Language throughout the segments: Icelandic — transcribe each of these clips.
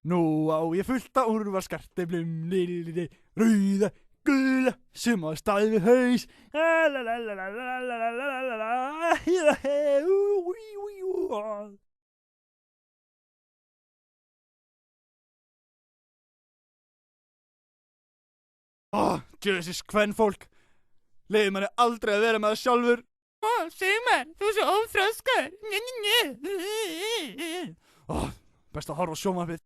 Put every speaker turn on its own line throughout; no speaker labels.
Nú á ég fullt af úrvalskartöflum, rauða, gula, suma staðið við haus. Djöðsis kvenfólk, leiði manni aldrei að vera með það sjálfur. Sigmar, þú svo óþroskaður. Best að horfa á sjónvarpið.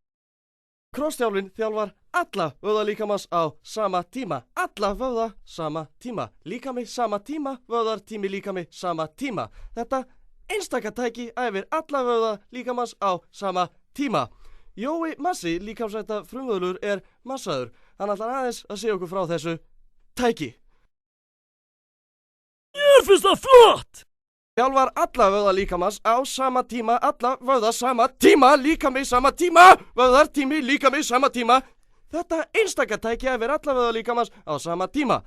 Krossþjálfinn þjálfar alla vöðva líkamans á sama tíma. Alla vöðva sama tíma. Líkami sama tíma, vöðvar tími líkami sama tíma. Þetta einstaka tæki æfir alla vöðva líkamans á sama tíma. Jói Massi, líkamsrækta frumvöðlur, er massaður. Hann ætlar aðeins að segja okkur frá þessu tæki.
Ég finnst það flott!
Þjálfar alla vöðva líkamans á sama tíma, alla vöðva sama tíma, líkami sama tíma, vöðvar tími líkami sama tíma. Þetta einstaka tæki æfir alla vöðva líkamans á sama tíma.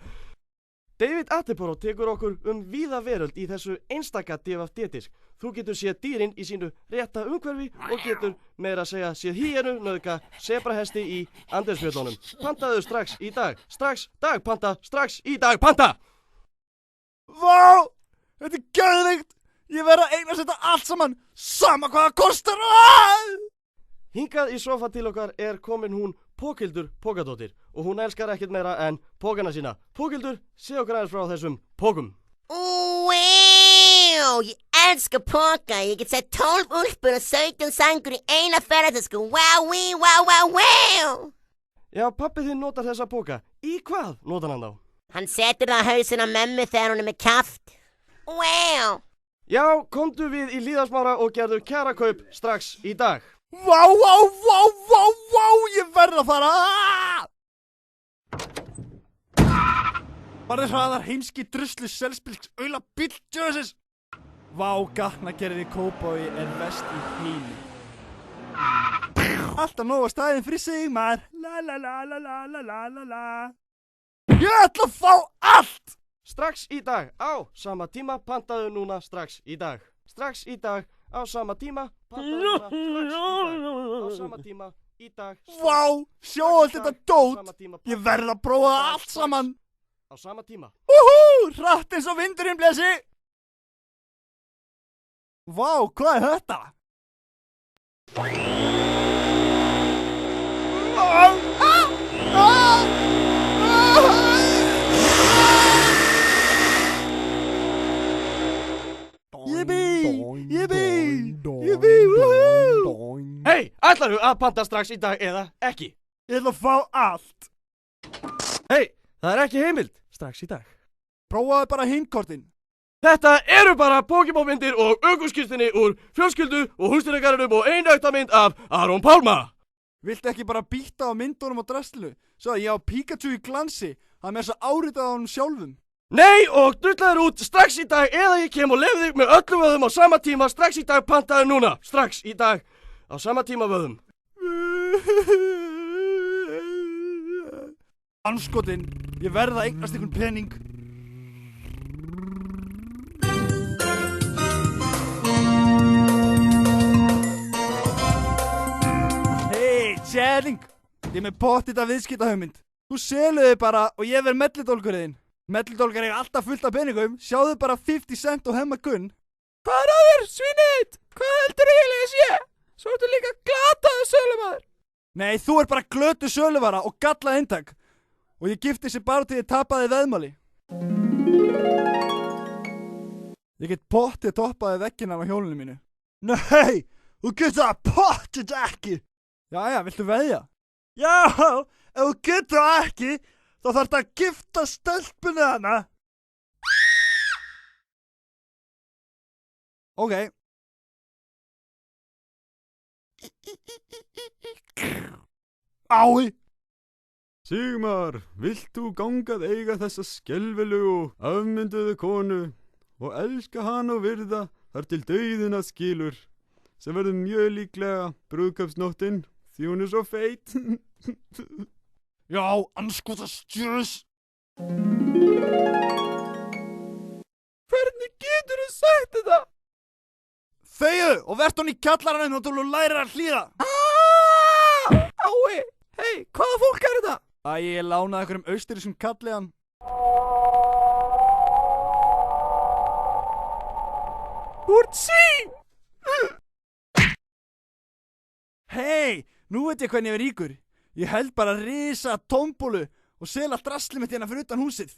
David Attenborough tekur okkur víða veröld í þessu einstaka DFD-disk. Þú getur séð dýrin í sínu rétta umhverfi og getur meira að segja séð hýenu nauðga sebrahesti í andesfjöllunum. Pantaðu strax í dag, panta, strax í dag, panta!
Vá! Þetta er geðveikt! Ég verð að eignast þetta allt saman, sama hvað það kostar!
Hingað í sofa til okkar er komin hún Pókhildur Pókadóttir og hún elskar ekkert meira en pókana sína. Pókhildur, segja okkur aðeins frá þessum pókum.
Wow, ég elskar póka. Ég get sett 12 úlpur og 17 sangur í eina ferðartösku. Wow.
Já, pabbi þinn notar þessa póka. Í hvað notar hann þá?
Hann setur það á hausinn á mömmu þegar hún er með kjaft. Wow!
Já, komdu við í Hlíðarsmára og gerðu kjarakaup strax í dag.
Vá, ég verð að fara! Bara hraðar heimski druslu selspilks auðla bíll, djöðsis! Vá, gatnagerði Kópavogi er best í heimi. Alltaf nóg á staðinn fyrir Sigmar. Ég ætla að fá allt!
Strax í dag, á sama tíma, pantaðu núna strax í dag. Strax í dag, á sama tíma, pantaðu núna strax í dag. Á sama tíma, í dag.
Vá, sjá allt þetta dót. Ég verð að prófa allt saman.
Á sama tíma.
Hratt eins og vindurinn blessi. Vá, hvað er þetta? Jibbi, woohoo!
Hei, ætlarðu að panta strax í dag eða ekki?
Ég ætla að fá allt.
Hei, það er ekki heimild strax í dag.
Prófaðu bara hindkortin.
Þetta eru bara Pokémon-myndir og ökuskírteini úr fjölskyldu og húsdýragarðinum og ein auktamind af Aron Pálma.
Viltu ekki bara býta á myndunum og draslu? Svo að ég á Pikachu í glansi. Hann er með þess að áritað á honum sjálfum.
Nei, og drullaður út strax í dag eða ég kem og lef þig með öllum vöðum á sama tíma. Strax í dag, pantaðu núna. Strax í dag á sama tíma vöðum.
Anskotin, ég verð að eignast einhvern pening. Hei, Tjæling, ég er með pottita viðskiptahugmynd. Þú seluði bara og ég verð melludólgurinn. Melludólgar er alltaf fullt af peningum. Sjáðu bara 50 cent og Hemma Gunn. Hvað er að þér, svínið? Hvað heldur eiginlega sé? Svo ertu líka glataður sölumæður. Nei, þú er bara glötu söluvara og gallað inntak. Og ég gifti sig bara til ég tapaði veðmáli. Ég get pottið toppaði veggina á hjólinu mínu. Nei, þú getur það pottið ekki. Jæja, viltu veðja? Já, ef þú getur það ekki, þá þarf það að gifta stelpunni hana. Ok. Ái.
Sigmar, vilt þú gangað eiga þessa skelfilegu og afmynduðu konu og elska hana og virða þar til dauðina skilur, sem verður mjög líklega brúðkaupsnóttin því hún er svo feit.
Já, anskotast djös.
Hvernig getur þú sagt þetta?
Þegju og vert hún í kjallaranum og þú lærir að hlýða.
Ái, hei, hvaða fólk er þetta?
Ég lánaði einhverjum austurískum kalli hann.
Þú ert sín!
Hei, nú veit ég hvernig ég er ríkur. Ég held bara risa tómbólu og sel allt drasli mitt hérna fyrir utan húsið.